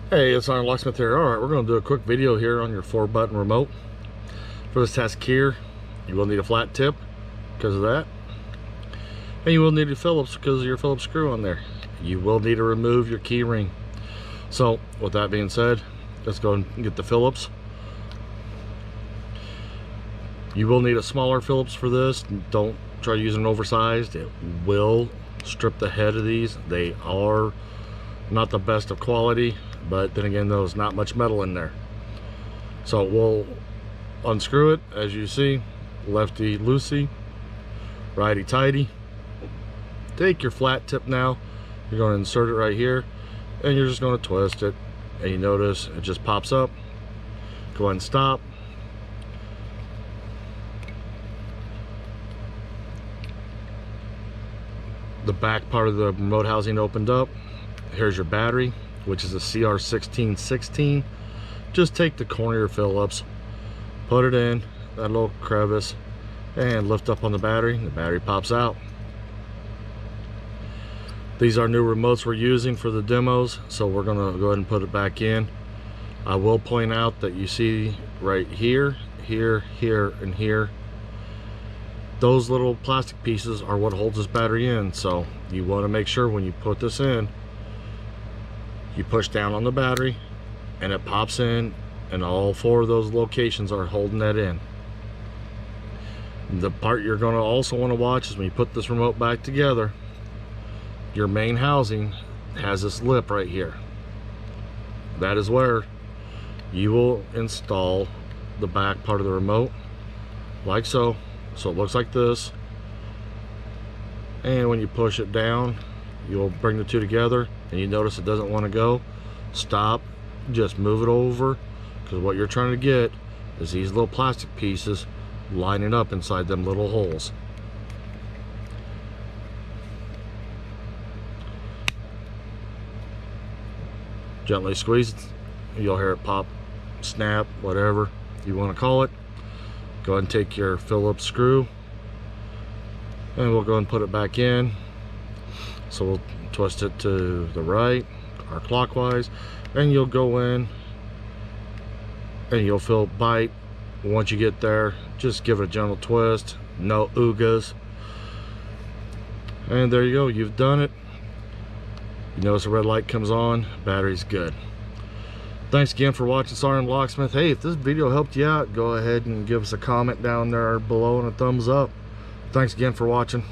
Hey, it's Locksmith here. Alright, we're going to do a quick video here on your 4-button remote. For this task here, you will need a flat tip because of that. And you will need a Phillips because of your Phillips screw on there. You will need to remove your key ring. So, with that being said, let's go and get the Phillips. You will need a smaller Phillips for this. Don't try using an oversized. It will strip the head of these. They are not the best of quality, but then again, there's not much metal in there. So we'll unscrew it, as you see, lefty loosey, righty tighty. Take your flat tip now, you're going to insert it right here, and you're just going to twist it, and you notice it just pops up. Go ahead and stop. The back part of the remote housing opened up. Here's your battery, which is a CR1616. Just take the corner of your Phillips, put it in that little crevice, and lift up on the battery. The battery pops out. These are new remotes we're using for the demos, so we're gonna go ahead and put it back in. I will point out that you see right here, here, here, and here, those little plastic pieces are what holds this battery in. So you want to make sure when you put this in, you push down on the battery and it pops in, and all 4 of those locations are holding that in. The part you're going to also want to watch is when you put this remote back together, your main housing has this lip right here. That is where you will install the back part of the remote, like so. So it looks like this, and when you push it down, you'll bring the two together, and you notice it doesn't want to go. Stop, just move it over, because what you're trying to get is these little plastic pieces lining up inside them little holes. Gently squeeze it, you'll hear it pop, snap, whatever you want to call it. Go ahead and take your Phillips screw, and we'll go and put it back in. So we'll twist it to the right or clockwise, and you'll go in and you'll feel it bite. Once you get there, just give it a gentle twist, no oogas, and there you go, you've done it. You notice the red light comes on, battery's good. Thanks again for watching SgtLocksmith. Hey, if this video helped you out, go ahead and give us a comment down there below and a thumbs up. Thanks again for watching.